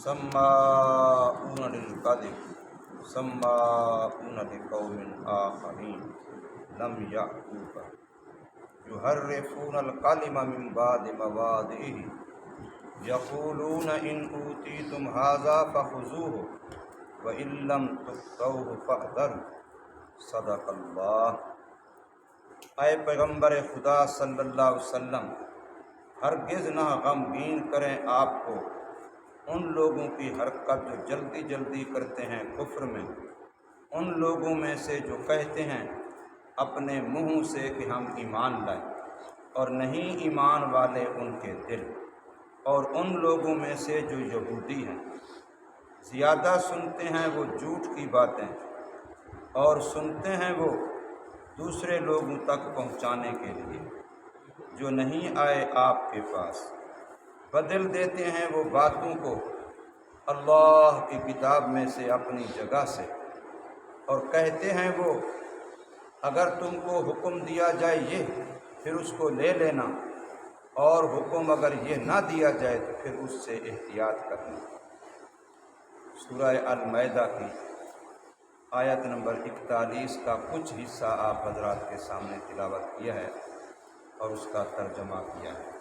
سماعون للکذب سماعون لقوم آخرین لم یأتوک یحرفون الکلم من بعد مواضعہ یقولون ان اوتیتم ھذا فخذوہ وان لم تؤتوہ فاحذروا صدق اللہ۔ اے پیغمبر خدا صلی اللہ علیہ وسلم، ہرگز نہ غمگین کریں آپ کو ان لوگوں کی حرکت جو جلدی جلدی کرتے ہیں کفر میں، ان لوگوں میں سے جو کہتے ہیں اپنے منہ سے کہ ہم ایمان لائیں اور نہیں ایمان والے ان کے دل، اور ان لوگوں میں سے جو یہودی ہیں، زیادہ سنتے ہیں وہ جھوٹ کی باتیں اور سنتے ہیں وہ دوسرے لوگوں تک پہنچانے کے لیے جو نہیں آئے آپ کے پاس، بدل دیتے ہیں وہ باتوں کو اللہ کی کتاب میں سے اپنی جگہ سے، اور کہتے ہیں وہ اگر تم کو حکم دیا جائے یہ پھر اس کو لے لینا، اور حکم اگر یہ نہ دیا جائے تو پھر اس سے احتیاط کرنا۔ سورہ المائدہ کی آیت نمبر 41 کا کچھ حصہ آپ حضرات کے سامنے تلاوت کیا ہے اور اس کا ترجمہ کیا ہے۔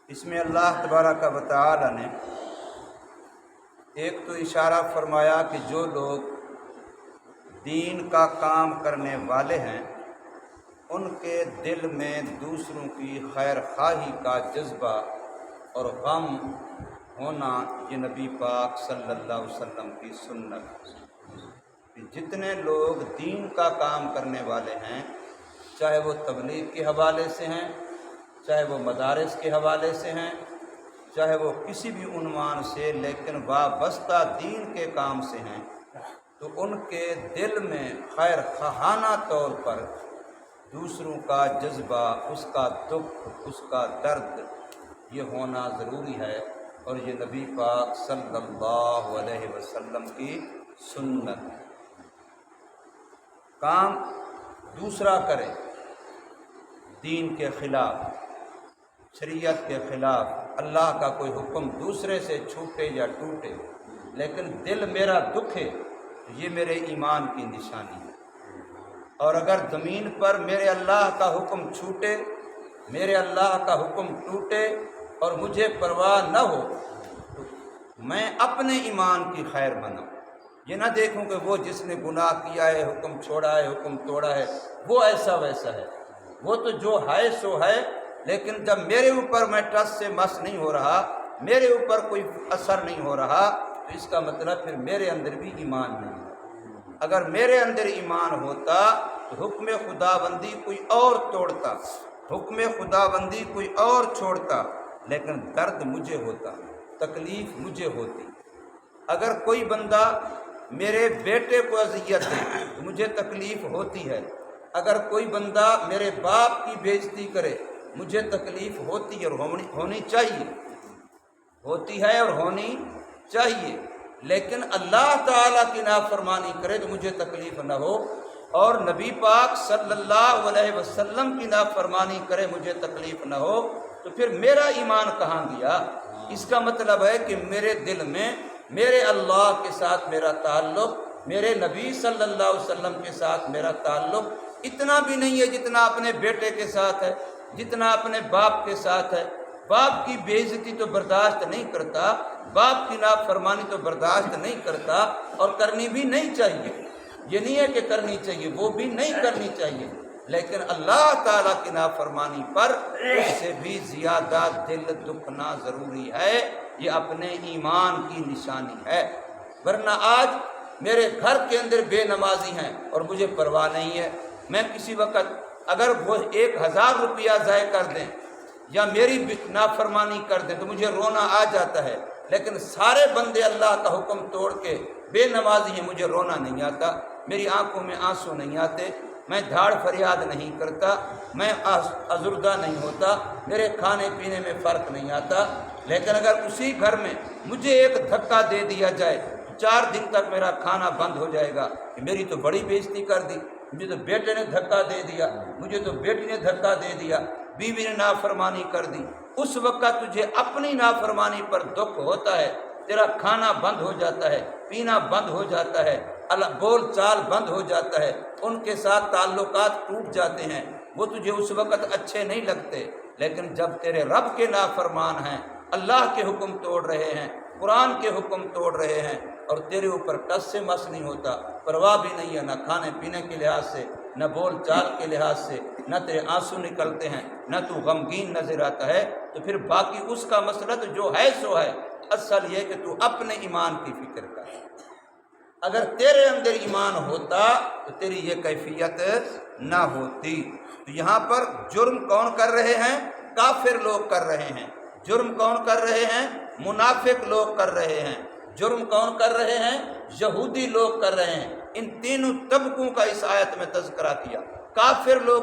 اس میں اللہ تبارک و تعالی نے ایک تو اشارہ فرمایا کہ جو لوگ دین کا کام کرنے والے ہیں ان کے دل میں دوسروں کی خیر خواہی کا جذبہ اور غم ہونا یہ نبی پاک صلی اللہ علیہ وسلم کی سنت ہے۔ جتنے لوگ دین کا کام کرنے والے ہیں، چاہے وہ تبلیغ کے حوالے سے ہیں، چاہے وہ مدارس کے حوالے سے ہیں، چاہے وہ کسی بھی عنوان سے لیکن وابستہ دین کے کام سے ہیں، تو ان کے دل میں خیر خواہانہ طور پر دوسروں کا جذبہ، اس کا دکھ، اس کا درد یہ ہونا ضروری ہے، اور یہ نبی پاک صلی اللہ علیہ وسلم کی سنت ہے۔ کام دوسرا کرے دین کے خلاف، شریعت کے خلاف، اللہ کا کوئی حکم دوسرے سے چھوٹے یا ٹوٹے لیکن دل میرا دکھے، یہ میرے ایمان کی نشانی ہے۔ اور اگر زمین پر میرے اللہ کا حکم چھوٹے، میرے اللہ کا حکم ٹوٹے اور مجھے پرواہ نہ ہو تو میں اپنے ایمان کی خیر مناؤں، یہ نہ دیکھوں کہ وہ جس نے گناہ کیا ہے، حکم چھوڑا ہے، حکم توڑا ہے، وہ ایسا ویسا ہے، وہ تو جو ہے سو ہے، لیکن جب میرے اوپر میں ٹس سے مس نہیں ہو رہا، میرے اوپر کوئی اثر نہیں ہو رہا، تو اس کا مطلب پھر میرے اندر بھی ایمان نہیں ہے۔ اگر میرے اندر ایمان ہوتا تو حکم خدا بندی کوئی اور توڑتا، حکم خدا بندی کوئی اور چھوڑتا، لیکن درد مجھے ہوتا، تکلیف مجھے ہوتی۔ اگر کوئی بندہ میرے بیٹے کو اذیت دے تو مجھے تکلیف ہوتی ہے، اگر کوئی بندہ میرے باپ کی بےعزتی کرے مجھے تکلیف ہوتی ہے اور ہونی چاہیے، ہوتی ہے اور ہونی چاہیے، لیکن اللہ تعالیٰ کی نافرمانی کرے تو مجھے تکلیف نہ ہو، اور نبی پاک صلی اللہ علیہ وسلم کی نافرمانی کرے مجھے تکلیف نہ ہو، تو پھر میرا ایمان کہاں گیا؟ اس کا مطلب ہے کہ میرے دل میں میرے اللہ کے ساتھ میرا تعلق، میرے نبی صلی اللہ علیہ وسلم کے ساتھ میرا تعلق اتنا بھی نہیں ہے جتنا اپنے بیٹے کے ساتھ ہے، جتنا اپنے باپ کے ساتھ ہے۔ باپ کی بے عزتی تو برداشت نہیں کرتا، باپ کی نافرمانی تو برداشت نہیں کرتا، اور کرنی بھی نہیں چاہیے، یہ نہیں ہے کہ کرنی چاہیے، وہ بھی نہیں کرنی چاہیے، لیکن اللہ تعالیٰ کی نافرمانی پر اس سے بھی زیادہ دل دکھنا ضروری ہے، یہ اپنے ایمان کی نشانی ہے۔ ورنہ آج میرے گھر کے اندر بے نمازی ہیں اور مجھے پرواہ نہیں ہے، میں کسی وقت اگر وہ 1000 روپیہ ضائع کر دیں یا میری نافرمانی کر دیں تو مجھے رونا آ جاتا ہے، لیکن سارے بندے اللہ کا حکم توڑ کے بے نمازی ہیں، مجھے رونا نہیں آتا، میری آنکھوں میں آنسو نہیں آتے، میں دھاڑ فریاد نہیں کرتا، میں ازردہ نہیں ہوتا، میرے کھانے پینے میں فرق نہیں آتا۔ لیکن اگر اسی گھر میں مجھے ایک دھکا دے دیا جائے 4 دن تک میرا کھانا بند ہو جائے گا کہ میری تو بڑی بے عزتی کر دی، مجھے تو بیٹے نے دھکا دے دیا، مجھے تو بیٹی نے دھکا دے دیا، بیوی نے نافرمانی کر دی، اس وقت تجھے اپنی نافرمانی پر دکھ ہوتا ہے، تیرا کھانا بند ہو جاتا ہے، پینا بند ہو جاتا ہے، بول چال بند ہو جاتا ہے، ان کے ساتھ تعلقات ٹوٹ جاتے ہیں، وہ تجھے اس وقت اچھے نہیں لگتے، لیکن جب تیرے رب کے نافرمان ہیں، اللہ کے حکم توڑ رہے ہیں، قرآن کے حکم توڑ رہے ہیں، اور تیرے اوپر ٹس سے مس نہیں ہوتا، پرواہ بھی نہیں ہے، نہ کھانے پینے کے لحاظ سے، نہ بول چال کے لحاظ سے، نہ تیرے آنسو نکلتے ہیں، نہ تو غمگین نظر آتا ہے، تو پھر باقی اس کا مسئلہ تو جو ہے سو ہے، اصل یہ کہ تو اپنے ایمان کی فکر کر۔ اگر تیرے اندر ایمان ہوتا تو تیری یہ کیفیت نہ ہوتی۔ تو یہاں پر جرم کون کر رہے ہیں؟ کافر لوگ کر رہے ہیں۔ جرم کون کر رہے ہیں؟ منافق لوگ کر رہے ہیں۔ جرم کون کر رہے ہیں؟ یہودی لوگ کر رہے ہیں۔ ان تینوں طبقوں کا اس آیت میں تذکرہ کیا۔ کافر لوگ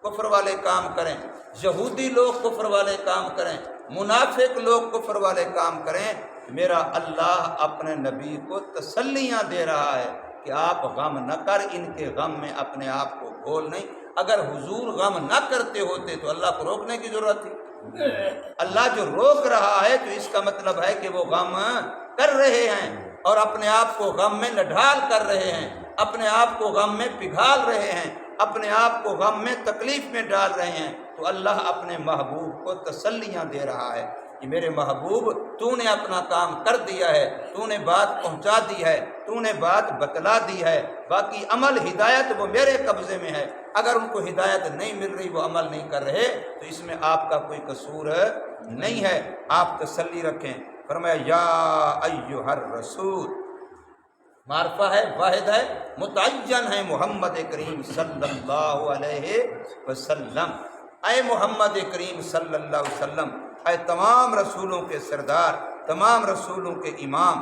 کفر والے کام کریں، یہودی لوگ کفر والے کام کریں، منافق لوگ کفر والے کام کریں، میرا اللہ اپنے نبی کو تسلیاں دے رہا ہے کہ آپ غم نہ کر، ان کے غم میں اپنے آپ کو گھول نہیں۔ اگر حضور غم نہ کرتے ہوتے تو اللہ کو روکنے کی ضرورت تھی؟ اللہ جو روک رہا ہے تو اس کا مطلب ہے کہ وہ غم کر رہے ہیں اور اپنے آپ کو غم میں نڈھال کر رہے ہیں، اپنے آپ کو غم میں پگھال رہے ہیں، اپنے آپ کو غم میں تکلیف میں ڈال رہے ہیں۔ تو اللہ اپنے محبوب کو تسلیاں دے رہا ہے کہ میرے محبوب تو نے اپنا کام کر دیا ہے، تو نے بات پہنچا دی ہے، تو نے بات بتلا دی ہے، باقی عمل ہدایت وہ میرے قبضے میں ہے۔ اگر ان کو ہدایت نہیں مل رہی، وہ عمل نہیں کر رہے، تو اس میں آپ کا کوئی قصور نہیں ہے، آپ تسلی رکھیں۔ فرمایا یا ایھا الرسول، معرفہ ہے، واحد ہے، متعین ہے، محمد کریم صلی اللہ علیہ وسلم۔ اے محمد کریم صلی اللہ علیہ وسلم، اے تمام رسولوں کے سردار، تمام رسولوں کے امام،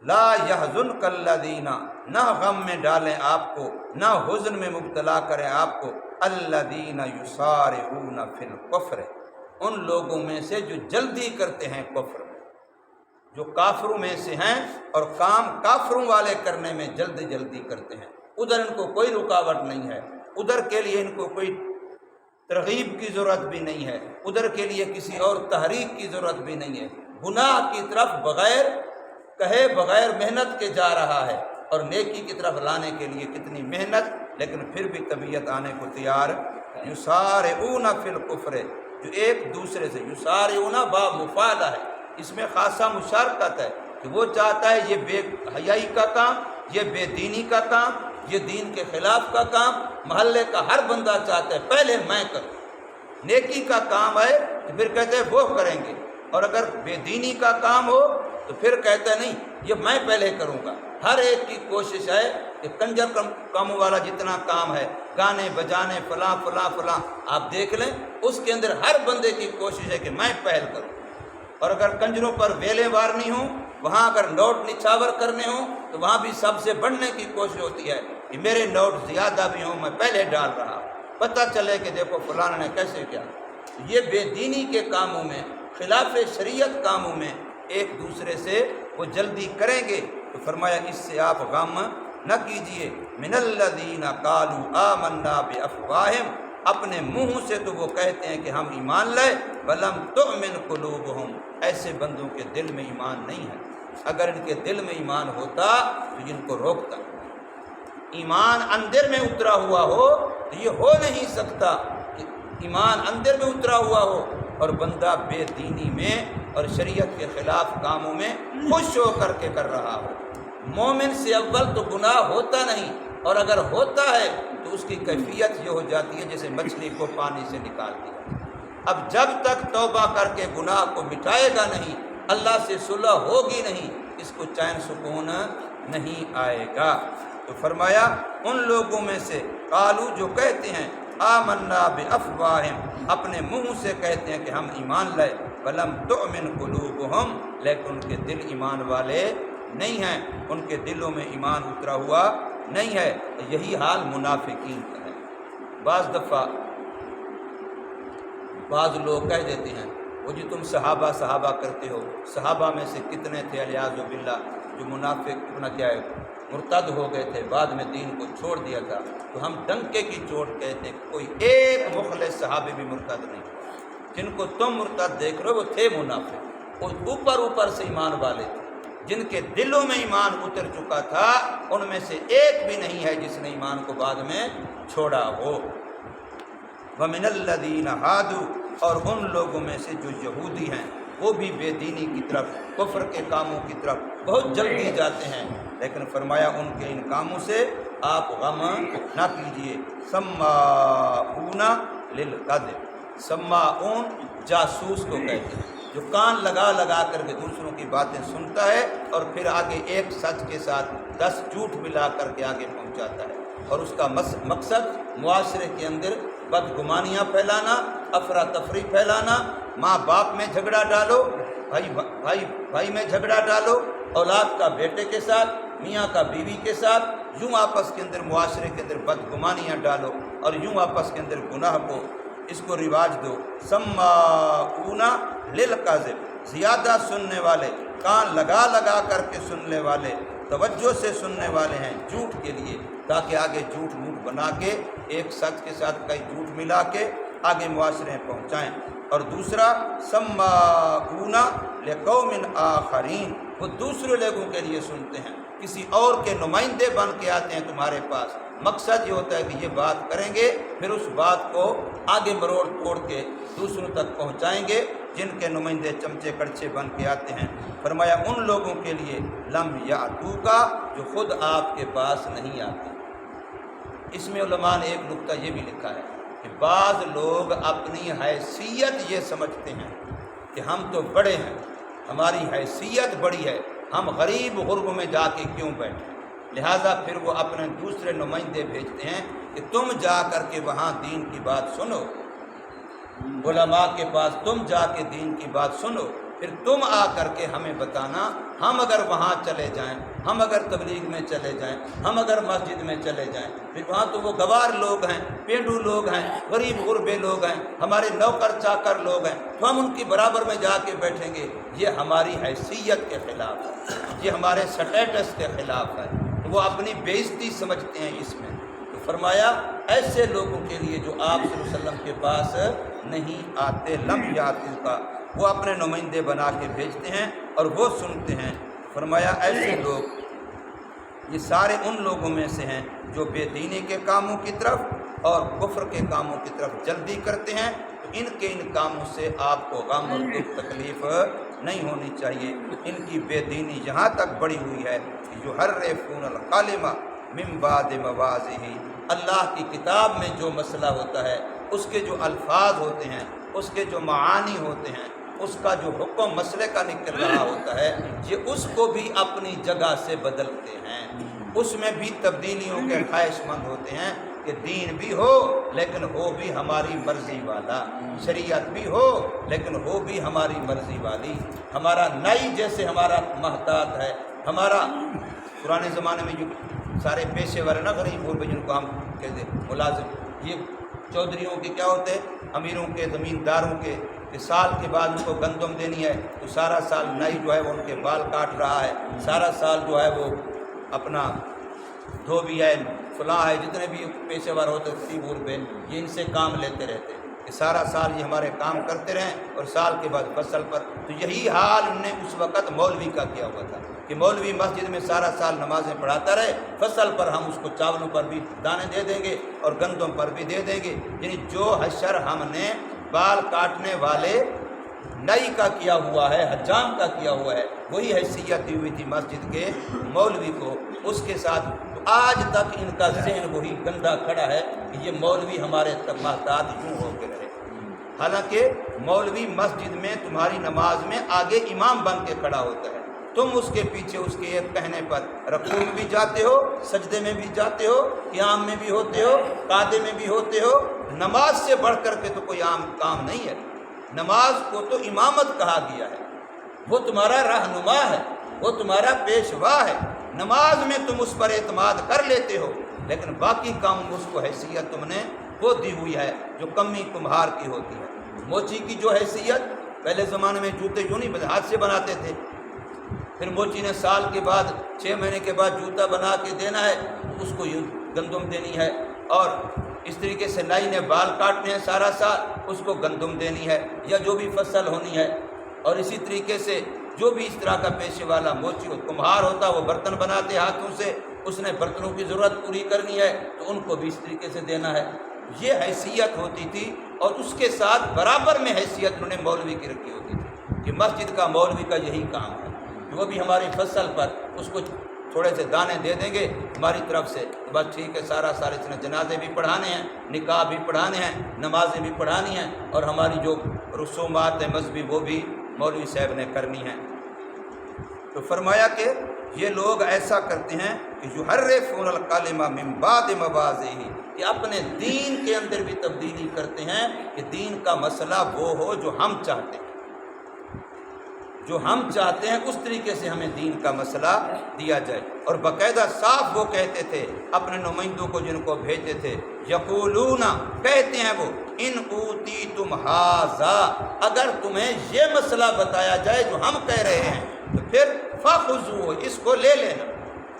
لا یحزنک الذین، نہ غم میں ڈالیں آپ کو، نہ حزن میں مبتلا کریں آپ کو، الذین یسارعون فی الکفر، ان لوگوں میں سے جو جلدی کرتے ہیں کفر میں، جو کافروں میں سے ہیں اور کام کافروں والے کرنے میں جلدی جلدی کرتے ہیں، ادھر ان کو کوئی رکاوٹ نہیں ہے، ادھر کے لیے ان کو کوئی ترغیب کی ضرورت بھی نہیں ہے، ادھر کے لیے کسی اور تحریک کی ضرورت بھی نہیں ہے، گناہ کی طرف بغیر کہے بغیر محنت کے جا رہا ہے، اور نیکی کی طرف لانے کے لیے کتنی محنت، لیکن پھر بھی طبیعت آنے کو تیار۔ یسارعون فی الکفر، جو ایک دوسرے سے، یسارعون با مفعلہ ہے، اس میں خاصہ مشارکت ہے کہ وہ چاہتا ہے یہ بے حیائی کا کام، یہ بے دینی کا کام، یہ دین کے خلاف کا کام، محلے کا ہر بندہ چاہتا ہے پہلے میں کروں۔ نیکی کا کام ہے تو پھر کہتے ہیں وہ کریں گے، اور اگر بے دینی کا کام ہو تو پھر کہتے ہیں نہیں یہ میں پہلے کروں گا۔ ہر ایک کی کوشش ہے کہ کنجر کاموں والا جتنا کام ہے، گانے بجانے فلاں فلاں فلاں، آپ دیکھ لیں اس کے اندر ہر بندے کی کوشش ہے کہ میں پہل کروں، اور اگر کنجروں پر ویلیں وارنی ہوں، وہاں اگر نوٹ نچھاور کرنے ہوں تو وہاں بھی سب سے بڑھنے کی کوشش ہوتی ہے کہ میرے نوٹ زیادہ بھی ہوں، میں پہلے ڈال رہا، پتہ چلے کہ دیکھو فلاں نے کیسے کیا۔ یہ بے دینی کے کاموں میں، خلاف شریعت کاموں میں ایک دوسرے سے وہ جلدی کریں گے، تو فرمایا اس سے آپ غم نہ کیجئے۔ من الذین قالوا آمنا بافواہہم، اپنے منہ سے تو وہ کہتے ہیں کہ ہم ایمان لائے، ولم تؤمن قلوبہم، ایسے بندوں کے دل میں ایمان نہیں ہے۔ اگر ان کے دل میں ایمان ہوتا تو ان کو روکتا۔ ایمان اندر میں اترا ہوا ہو تو یہ ہو نہیں سکتا کہ ایمان اندر میں اترا ہوا ہو اور بندہ بے دینی میں اور شریعت کے خلاف کاموں میں خوش ہو کر کے کر رہا ہو۔ مومن سے اول تو گناہ ہوتا نہیں، اور اگر ہوتا ہے تو اس کی کیفیت یہ ہو جاتی ہے جیسے مچھلی کو پانی سے نکال دیا۔ اب جب تک توبہ کر کے گناہ کو مٹائے گا نہیں، اللہ سے صلح ہوگی نہیں، اس کو چین سکون نہیں آئے گا۔ تو فرمایا ان لوگوں میں سے قالو، جو کہتے ہیں آمنا بافواہہم، اپنے منہ سے کہتے ہیں کہ ہم ایمان لائے، ولم تؤمن قلوبہم، لیکن ان کے دل ایمان والے نہیں ہیں، ان کے دلوں میں ایمان اترا ہوا نہیں ہے۔ یہی حال منافقین کا ہے۔ بعض دفعہ بعض لوگ کہہ دیتے ہیں وہ جی تم صحابہ کرتے ہو، صحابہ میں سے کتنے تھے الیاذ باللہ جو منافق اپنا کیا ہے مرتد ہو گئے تھے، بعد میں دین کو چھوڑ دیا تھا، تو ہم ڈنکے کی چوٹ کہتے ہیں کوئی ایک مخلص صحابی بھی مرتد نہیں، جن کو تم مرتد دیکھ رہے ہو وہ تھے منافق۔ اوپر اوپر سے ایمان والے تھے، جن کے دلوں میں ایمان اتر چکا تھا، ان میں سے ایک بھی نہیں ہے جس نے ایمان کو بعد میں چھوڑا ہو۔ وَمِنَ الَّذِينَ هَادُوا، اور ان لوگوں میں سے جو یہودی ہیں وہ بھی بے دینی کی طرف، کفر کے کاموں کی طرف بہت جلدی جاتے ہیں، لیکن فرمایا ان کے ان کاموں سے آپ غم نہ کیجیے۔ سماعون للکذب، سماعون جاسوس کو کہتے ہیں، جو کان لگا لگا کر کے دوسروں کی باتیں سنتا ہے اور پھر آگے ایک سچ کے ساتھ 10 جھوٹ ملا کر کے آگے پہنچاتا ہے، اور اس کا مقصد معاشرے کے اندر بدگمانیاں پھیلانا، افراتفری پھیلانا، ماں باپ میں جھگڑا ڈالو، بھائی میں جھگڑا ڈالو، اولاد کا بیٹے کے ساتھ، میاں کا بیوی کے ساتھ، یوں آپس کے اندر معاشرے کے اندر بدگمانیاں ڈالو اور یوں آپس کے اندر گناہ کو اس کو رواج دو۔ سماعون للکذب، زیادہ سننے والے، کان لگا لگا کر کے سننے والے، توجہ سے سننے والے ہیں جھوٹ کے لیے، تاکہ آگے جھوٹ موٹ بنا کے ایک سچ کے ساتھ کئی جھوٹ ملا کے آگے معاشرے میں پہنچائیں۔ اور دوسرا سماعون لقوم آخرین، وہ دوسرے لوگوں کے لیے سنتے ہیں، کسی اور کے نمائندے بن کے آتے ہیں تمہارے پاس، مقصد یہ ہوتا ہے کہ یہ بات کریں گے، پھر اس بات کو آگے مروڑ توڑ کے دوسروں تک پہنچائیں گے، جن کے نمائندے چمچے کڑچے بن کے آتے ہیں۔ فرمایا ان لوگوں کے لیے لم یاتوکا، جو خود آپ کے پاس نہیں آتے۔ اس میں علماء نے ایک نقطہ یہ بھی لکھا ہے کہ بعض لوگ اپنی حیثیت یہ سمجھتے ہیں کہ ہم تو بڑے ہیں، ہماری حیثیت بڑی ہے، ہم غریب غرب میں جا کے کیوں بیٹھیں، لہٰذا پھر وہ اپنے دوسرے نمائندے بھیجتے ہیں کہ تم جا کر کے وہاں دین کی بات سنو، علماء کے پاس تم جا کے دین کی بات سنو، پھر تم آ کر کے ہمیں بتانا، ہم اگر وہاں چلے جائیں، ہم اگر تبلیغ میں چلے جائیں، ہم اگر مسجد میں چلے جائیں، پھر وہاں تو وہ گوار لوگ ہیں، پینڈو لوگ ہیں، غریب غربے لوگ ہیں، ہمارے نوکر چاکر لوگ ہیں، تو ہم ان کی برابر میں جا کے بیٹھیں گے، یہ ہماری حیثیت کے خلاف ہے، یہ ہمارے سٹیٹس کے خلاف ہے، وہ اپنی بے عزتی سمجھتے ہیں اس میں۔ تو فرمایا ایسے لوگوں کے لیے جو آپ صلی اللہ علیہ وسلم کے پاس نہیں آتے، لم یاتو کا، وہ اپنے نمائندے بنا کے بھیجتے ہیں اور وہ سنتے ہیں۔ فرمایا ایسے لوگ یہ سارے ان لوگوں میں سے ہیں جو بے دینی کے کاموں کی طرف اور کفر کے کاموں کی طرف جلدی کرتے ہیں، تو ان کاموں سے آپ کو غم اور دکھ تکلیف نہیں ہونی چاہیے۔ ان کی بے دینی یہاں تک بڑھی ہوئی ہے کہ یحرفون الکلمۃ من بعد مواضعہ، اللہ کی کتاب میں جو مسئلہ ہوتا ہے، اس کے جو الفاظ ہوتے ہیں، اس کے جو معانی ہوتے ہیں، اس کا جو حکم مسئلے کا نکل رہا ہوتا ہے، یہ اس کو بھی اپنی جگہ سے بدلتے ہیں، اس میں بھی تبدیلیوں کے خواہش مند ہوتے ہیں کہ دین بھی ہو لیکن ہو بھی ہماری مرضی والا، شریعت بھی ہو لیکن ہو بھی ہماری مرضی والی، ہمارا نئی جیسے ہمارا محتاط ہے، ہمارا پرانے زمانے میں جو سارے پیشے والے نا غریب غربے جن کو ہم کہتے ہیں ملازم، یہ چودھریوں کے کیا ہوتے ہیں، امیروں کے، زمینداروں کے، کہ سال کے بعد ان کو گندم دینی ہے تو سارا سال نائی جو ہے وہ ان کے بال کاٹ رہا ہے، سارا سال جو ہے وہ اپنا دھوبی ہے، فلاں ہے، جتنے بھی پیشے ور ہوتے غریب غربے، یہ ان سے کام لیتے رہتے کہ سارا سال یہ ہمارے کام کرتے رہیں اور سال کے بعد فصل پر۔ تو یہی حال انہوں نے اس وقت مولوی کا کیا ہوا تھا کہ مولوی مسجد میں سارا سال نمازیں پڑھاتا رہے، فصل پر ہم اس کو چاولوں پر بھی دانے دے دیں گے اور گندم پر بھی دے دیں گے، یعنی جو حشر ہم نے بال کاٹنے والے نئی کا کیا ہوا ہے، حجام کا کیا ہوا ہے، وہی حیثیت دی ہوئی تھی مسجد کے مولوی کو، اس کے ساتھ آج تک ان کا ذہن وہی گندا کھڑا ہے کہ یہ مولوی ہمارے محتاط یوں ہو کے رہے، حالانکہ مولوی مسجد میں تمہاری نماز میں آگے امام بن کے کھڑا ہوتا ہے، تم اس کے پیچھے اس کے ایک کہنے پر رکوع میں بھی جاتے ہو، سجدے میں بھی جاتے ہو، قیام میں بھی ہوتے ہو، قعدے میں بھی ہوتے ہو، نماز سے بڑھ کر کے تو کوئی عام کام نہیں ہے، نماز کو تو امامت کہا گیا ہے، وہ تمہارا رہنما ہے، وہ تمہارا پیشوا ہے، نماز میں تم اس پر اعتماد کر لیتے ہو، لیکن باقی کام اس کو حیثیت تم نے وہ دی ہوئی ہے جو کمی کمہار کی ہوتی ہے۔ موچی کی جو حیثیت، پہلے زمانے میں جوتے یوں نہیں ہاتھ سے بناتے تھے، پھر موچی نے سال کے بعد 6 مہینے کے بعد جوتا بنا کے دینا ہے، اس کو یوں گندم دینی ہے، اور اس طریقے سے نائی نے بال کاٹنے ہیں سارا سال، اس کو گندم دینی ہے، یا جو بھی فصل ہونی ہے، اور اسی طریقے سے جو بھی اس طرح کا پیشے والا موچی کمہار ہوتا وہ برتن بناتے ہاتھوں سے، اس نے برتنوں کی ضرورت پوری کرنی ہے تو ان کو بھی اس طریقے سے دینا ہے۔ یہ حیثیت ہوتی تھی، اور اس کے ساتھ برابر میں حیثیت انہوں نے مولوی کی رکھی ہوتی تھی کہ مسجد کا مولوی کا یہی کام ہے کہ وہ بھی ہماری فصل پر اس کو تھوڑے سے دانے دے دیں گے ہماری طرف سے، بس ٹھیک ہے، سارے اس نے جنازے بھی پڑھانے ہیں، نکاح بھی پڑھانے ہیں، نمازیں بھی پڑھانی ہیں، اور ہماری جو رسومات ہیں مذہبی وہ بھی مولوی صاحب نے کرنی ہیں۔ تو فرمایا کہ یہ لوگ ایسا کرتے ہیں کہ یحرفون الکلمۃ من بعد مواضعہ، کہ اپنے دین کے اندر بھی تبدیلی کرتے ہیں کہ دین کا مسئلہ وہ ہو جو ہم چاہتے ہیں، جو ہم چاہتے ہیں اس طریقے سے ہمیں دین کا مسئلہ دیا جائے۔ اور باقاعدہ صاف وہ کہتے تھے اپنے نمائندوں کو جن کو بھیجتے تھے، یقولون، کہتے ہیں وہ، ان اوتیتم ھذا، اگر تمہیں یہ مسئلہ بتایا جائے جو ہم کہہ رہے ہیں تو پھر فخذوہ، اس کو لے لینا،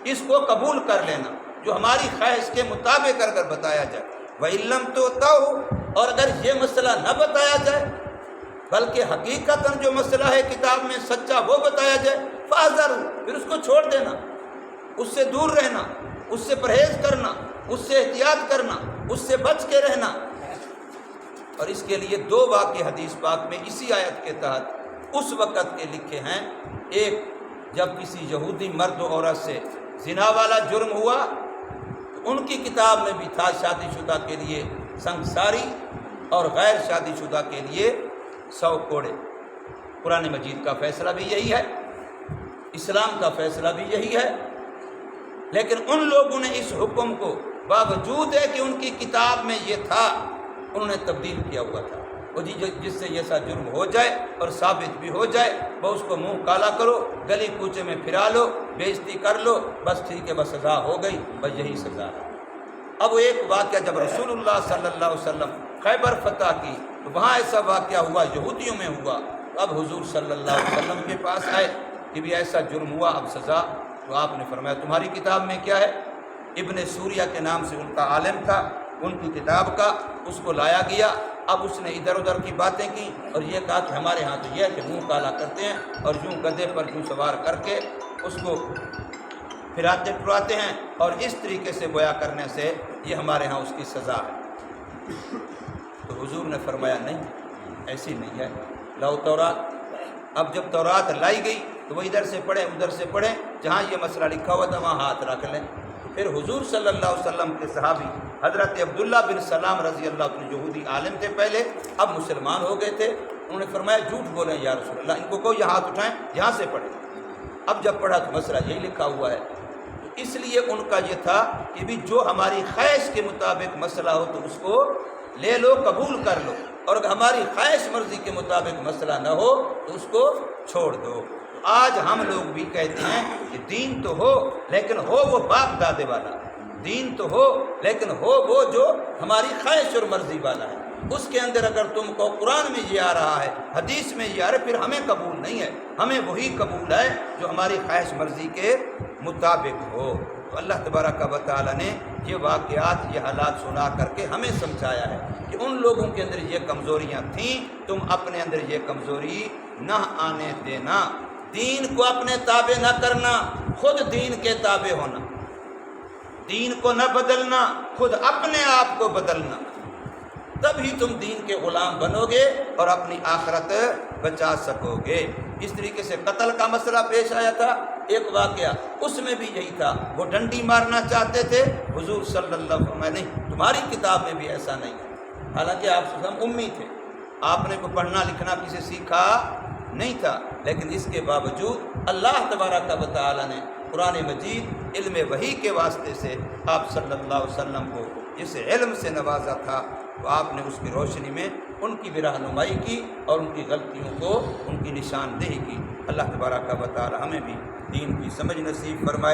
اس کو قبول کر لینا، جو ہماری خواہش کے مطابق اگر بتایا جائے۔ وَإِن لَّمْ تُؤْتَوْا، اور اگر یہ مسئلہ نہ بتایا جائے بلکہ حقیقتاً جو مسئلہ ہے کتاب میں سچا وہ بتایا جائے، فَاحْذَرُوا، پھر اس کو چھوڑ دینا، اس سے دور رہنا، اس سے پرہیز کرنا، اس سے احتیاط کرنا، اس سے بچ کے رہنا۔ اور اس کے لیے دو واقعے حدیث پاک میں اسی آیت کے تحت اس وقت کے لکھے ہیں۔ ایک، جب کسی یہودی مرد و عورت سے زنا والا جرم ہوا تو ان کی کتاب میں بھی تھا شادی شدہ کے لیے سنگساری اور غیر شادی شدہ کے لیے 100 کوڑے۔ قرآن مجید کا فیصلہ بھی یہی ہے، اسلام کا فیصلہ بھی یہی ہے، لیکن ان لوگوں نے اس حکم کو باوجود ہے کہ ان کی کتاب میں یہ تھا انہوں نے تبدیل کیا ہوا تھا۔ وہ جس سے ایسا جرم ہو جائے اور ثابت بھی ہو جائے وہ اس کو منہ کالا کرو، گلی کوچے میں پھرا لو، بےعزتی کر لو، بس ٹھیک ہے، بس سزا ہو گئی، بس یہی سزا ہے۔ اب وہ ایک واقعہ جب رسول اللہ صلی اللہ علیہ وسلم خیبر فتح کی تو وہاں ایسا واقعہ ہوا، یہودیوں میں ہوا، تو اب حضور صلی اللہ علیہ وسلم کے پاس آئے کہ بھی ایسا جرم ہوا، اب سزا۔ تو آپ نے فرمایا تمہاری کتاب میں کیا ہے؟ ابن سوریہ کے نام سے ان کا عالم تھا، ان کی کتاب کا اس کو لایا گیا۔ اب اس نے ادھر ادھر کی باتیں کی اور یہ کہا کہ ہمارے ہاں تو یہ ہے کہ منہ کالا کرتے ہیں اور یوں گدھے پر یوں سوار کر کے اس کو پھراتے پھراتے ہیں، اور اس طریقے سے گویا کرنے سے یہ ہمارے ہاں اس کی سزا ہے۔ تو حضور نے فرمایا نہیں، ایسی نہیں ہے، لاؤ تورات۔ اب جب تورات لائی گئی تو وہ ادھر سے پڑھیں ادھر سے پڑھیں، جہاں یہ مسئلہ لکھا ہوا تھا وہاں ہاتھ رکھ لیں۔ پھر حضور صلی اللہ علیہ وسلم کے صحابی حضرت عبداللہ بن سلام رضی اللہ عنہ، یہودی عالم تھے پہلے، اب مسلمان ہو گئے تھے، انہوں نے فرمایا جھوٹ بولیں یا رسول اللہ، ان کو کہو یہ ہاتھ اٹھائیں، یہاں سے پڑھیں۔ اب جب پڑھا تو مسئلہ یہی لکھا ہوا ہے، تو اس لیے ان کا یہ تھا کہ بھی جو ہماری خواہش کے مطابق مسئلہ ہو تو اس کو لے لو، قبول کر لو، اور اگر ہماری خواہش مرضی کے مطابق مسئلہ نہ ہو تو اس کو چھوڑ دو۔ آج ہم لوگ بھی کہتے ہیں کہ دین تو ہو لیکن ہو وہ باپ دادے والا، دین تو ہو لیکن ہو وہ جو ہماری خواہش اور مرضی والا ہے، اس کے اندر اگر تم کو قرآن میں یہ آ رہا ہے، حدیث میں یہ آ رہا ہے، پھر ہمیں قبول نہیں ہے، ہمیں وہی قبول ہے جو ہماری خواہش مرضی کے مطابق ہو۔ تو اللہ تبارک و تعالیٰ نے یہ واقعات، یہ حالات سنا کر کے ہمیں سمجھایا ہے کہ ان لوگوں کے اندر یہ کمزوریاں تھیں، تم اپنے اندر یہ کمزوری نہ آنے دینا، دین کو اپنے تابع نہ کرنا، خود دین کے تابع ہونا، دین کو نہ بدلنا، خود اپنے آپ کو بدلنا، تب ہی تم دین کے غلام بنو گے اور اپنی آخرت بچا سکو گے۔ اس طریقے سے قتل کا مسئلہ پیش آیا تھا، ایک واقعہ اس میں بھی یہی تھا، وہ ڈنڈی مارنا چاہتے تھے، حضور صلی اللہ علیہ وسلم نہیں، تمہاری کتاب میں بھی ایسا نہیں ہے، حالانکہ آپ صلی اللہ علیہ وسلم امی تھے، آپ نے کوئی پڑھنا لکھنا کسی سیکھا نہیں تھا، لیکن اس کے باوجود اللہ تبارک و تعالیٰ نے قرآن مجید علم وحی کے واسطے سے آپ صلی اللہ علیہ وسلم کو جس علم سے نوازا تھا، تو آپ نے اس کی روشنی میں ان کی بھی رہنمائی کی اور ان کی غلطیوں کو ان کی نشاندہی کی۔ اللہ تبارک و تعالیٰ ہمیں بھی دین کی سمجھ نصیب فرمائے۔